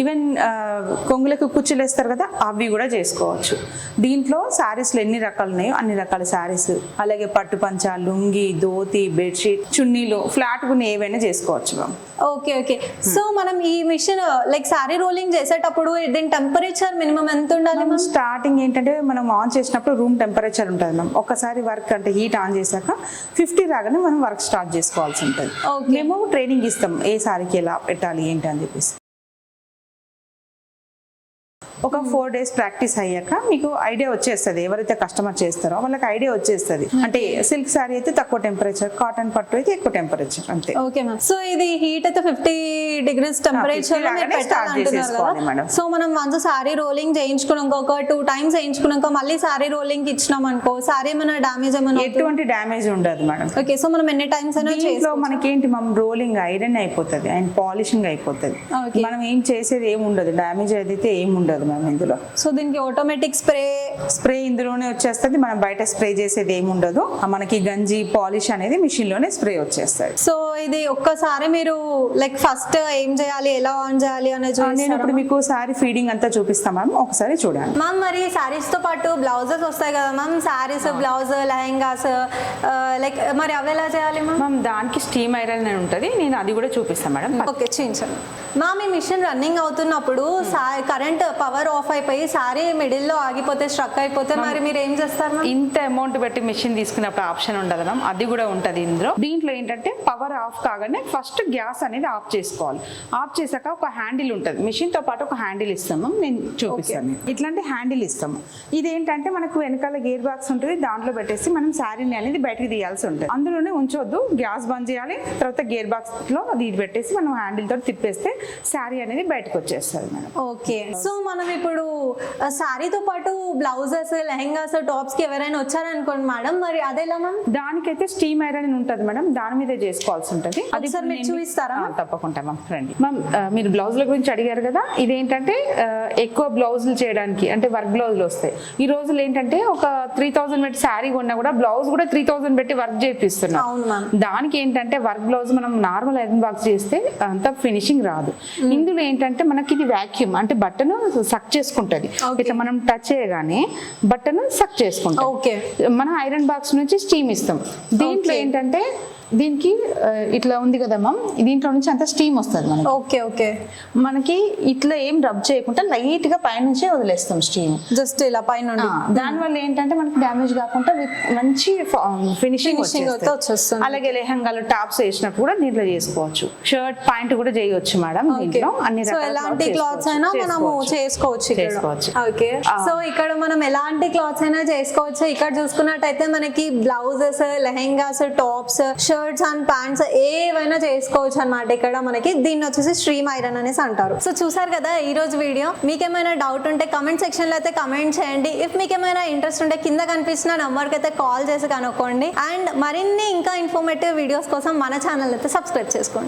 Even కొంగులకు కుచ్చులు వేస్తారు కదా, అవి కూడా చేసుకోవచ్చు. దీంట్లో శారీస్లో ఎన్ని రకాలు ఉన్నాయో అన్ని రకాల శారీస్, అలాగే పట్టు పంచ, లుంగి, ధోతి, బెడ్షీట్, చున్నీలు, ఫ్లాట్ గా ఏవైనా చేసుకోవచ్చు మ్యామ్. Okay okay. సో మనం ఈ మిషన్ లైక్ సారీ రోలింగ్ చేసేటప్పుడు దీని టెంపరేచర్ మినిమం ఎంత ఉండాలి మ్యామ్? స్టార్టింగ్ ఏంటంటే మనం ఆన్ చేసినప్పుడు రూమ్ టెంపరేచర్ ఉంటుంది మ్యామ్. ఒకసారి వర్క్ అంటే హీట్ ఆన్ చేశాక 50 రాగానే మనం వర్క్ స్టార్ట్ చేసుకోవాల్సి ఉంటుంది. మేము ట్రైనింగ్ ఇస్తాం ఏ సారీకి ఎలా పెట్టాలి ఏంటి అని చెప్పేసి. ఒక 4 days ప్రాక్టీస్ అయ్యాక మీకు ఐడియా వచ్చేస్తుంది. ఎవరైతే కస్టమర్ చేస్తారో వాళ్ళకి ఐడియా వచ్చేస్తుంది. అంటే సిల్క్ సారీ అయితే తక్కువ టెంపరేచర్, కాటన్ పట్టు అయితే ఎక్కువ టెంపరేచర్ అంతే. Okay ma'am. సో ఇది హీట్ అయితే 50 degrees టెంపరేచర్ లో మీరు పెట్టాలంటున్నారు కదా. సో మనం వన్స్ సారీ రోలింగ్ చేయించుకున్నాక ఒక 2 times చేయించుకున్నాక మళ్ళీ సారీ రోలింగ్ ఇచ్చినాం అనుకో, సారీ ఏమైనా డామేజ్ ఏమైనా? ఎటువంటి డామేజ్ ఉండదు మేడం. ఓకే. సో మనం ఎన్ని టైమ్స్ అయినా చేసుకో. మనకేంటి మనం రోలింగ్ ఐరన్ అయిపోతుంది అండ్ పాలిషింగ్ అయిపోతుంది. మనం ఏం చేసేది ఏమి ఉండదు, డామేజ్ అయితే ఏమి ఉండదు మ్యామ్ ఇందులో. సో దీనికి ఆటోమేటిక్ స్ప్రే ఇందులోనే వచ్చేస్తుంది. మనం బయట స్ప్రే చేసేది ఏమి ఉండదు. మనకి గంజి పాలిష్ అనేది మిషన్ లోనే స్ప్రే వచ్చేస్తుంది. సో ఇది ఒక్కసారి మీరు లైక్ ఫస్ట్ ఏం చేయాలి, ఎలా ఆన్ చేయాలి అనేది నేను ఇప్పుడు మీకు సారీ ఫీడింగ్ అంతా చూపిస్తాం మ్యామ్, ఒకసారి చూడండి మ్యామ్. మరి సారీస్ తో పాటు బ్లౌజెస్ వస్తాయి కదా ma'am, saris blouse lehengas like మరి అవి ఎలా చేయాలి మ్యామ్? దానికి స్టీమ్ ఐరన్ అని ఉంటుంది, నేను అది కూడా చూపిస్తాను మేడం. ఓకే చూపించండి మ్యామ్. ఈ మిషన్ రన్నింగ్ అవుతున్నప్పుడు కరెంట్ పవర్ ఆఫ్ అయిపోయి సారీ మిడిల్ లో ఆగిపోతే, స్ట్రక్ అయిపోతే మరి మీరు ఏం చేస్తారు మ్యామ్? ఇంత అమౌంట్ పెట్టి మిషన్ తీసుకున్నప్పుడు ఆప్షన్ ఉండదు మ్యామ్, అది కూడా ఉంటుంది ఇందులో. దీంట్లో ఏంటంటే పవర్ ఆఫ్ కాగానే ఫస్ట్ గ్యాస్ అనేది ఆఫ్ చేసుకోవాలి. ఆఫ్ చేశాక ఒక హ్యాండిల్ ఉంటుంది, మిషన్ తో పాటు ఒక హ్యాండిల్ ఇస్తాము, నేను చూపిస్తాను. ఇట్లాంటి హ్యాండిల్ ఇస్తాము. ఇదేంటంటే మనకు వెనకాల గేర్ బాక్స్ ఉంటుంది, దాంట్లో పెట్టేసి మనం శారీని అనేది బయటకు తీయాల్సి ఉంటుంది. అందులోనే ఉంచొద్దు, గ్యాస్ బంద్ చేయాలి. తర్వాత గేర్ బాక్స్ లో అది పెట్టేసి మనం హ్యాండిల్ తోటి తిప్పేస్తే శారీ అనేది బయటకు వచ్చేస్తుంది మేడం. ఓకే. సో మనం ఇప్పుడు శారీతో పాటు బ్లౌజెస్, లెహెంగాస్, టాప్స్ కి ఎవరైనా వచ్చారనుకోండి మేడం, మరి అదేలా మ్యామ్? దానికైతే స్టీమ్ ఐరన్ ఉంటుంది మేడం, దాని మీద చేసుకోవాల్సి ఉంటుంది. అది సార్ మీరు చూపిస్తారా? తప్పకుండా మ్యామ్, రండి మ్యామ్. మీరు బ్లౌజుల గురించి అడిగారు కదా, ఇదేంటంటే ఎక్కువ బ్లౌజులు చేయడానికి అంటే వర్క్ బ్లౌజులు వస్తాయి. ఈ రోజులు ఏంటంటే ఒక 3000 పెట్టి శారీ కొన్నా కూడా బ్లౌజ్ కూడా 3000 పెట్టి వర్క్ చేపిస్తున్నాం. దానికి ఏంటంటే వర్క్ బ్లౌజ్ మనం నార్మల్ ఐరన్ బాక్స్ చేస్తే అంత ఫినిషింగ్ రాదు. ఇందులో ఏంటంటే మనకి ఇది వాక్యూమ్ అంటే బట్టను సక్ చేసుకుంటది. ఇట్లా మనం టచ్ చేయగానే బట్టను సక్ చేసుకుంటాం. మనం ఐరన్ బాక్స్ నుంచి స్టీమ్ ఇస్తాం. దీంట్లో ఏంటంటే దీనికి ఇట్లా ఉంది కదా మ్యామ్, దీంట్లో నుంచి అంత స్టీమ్ వస్తుంది మనకి. Okay okay. మనకి ఇట్లా ఏం రబ్ చేయకుండా లైట్ గా పైనుంచే వదిలేస్తాం స్టీమ్, జస్ట్ ఇలా పైన. దాని వల్ల ఏంటంటే మనకి డ్యామేజ్ కాకుండా మంచి ఫినిషింగ్ వచ్చేస్తుంది. అలాగే లెహంగాలు, టాప్స్ వేసినప్పుడు కూడా దీంట్లో చేసుకోవచ్చు. షర్ట్ ప్యాంట్ కూడా చేయవచ్చు మేడం. దీంట్లో అన్ని ఎలాంటి క్లాత్స్ అయినా మనము చేసుకోవచ్చు. ఓకే. సో ఇక్కడ మనం ఎలాంటి క్లాత్స్ అయినా చేసుకోవచ్చు. ఇక్కడ చూసుకున్నట్టయితే మనకి blouses, lehengas, tops, shirts and pants ఏవైనా చేసుకోవచ్చు అన్నమాట. ఇక్కడ మనకి దీన్ని వచ్చేసి స్ట్రీమ్ ఐరన్ అనేసి అంటారు. సో చూసారు కదా ఈ రోజు వీడియో. మీకేమైనా డౌట్ ఉంటే కమెంట్ సెక్షన్ లో అయితే కమెంట్ చేయండి. ఇఫ్ మీకు ఏమైనా ఇంట్రెస్ట్ ఉంటే కింద కనిపిస్తున్న నంబర్ కి అయితే కాల్ చేసి కనుక్కోండి. అండ్ మరిన్ని ఇంకా ఇన్ఫర్మేటివ్ వీడియోస్ కోసం మన ఛానల్ అయితే సబ్స్క్రైబ్ చేసుకోండి.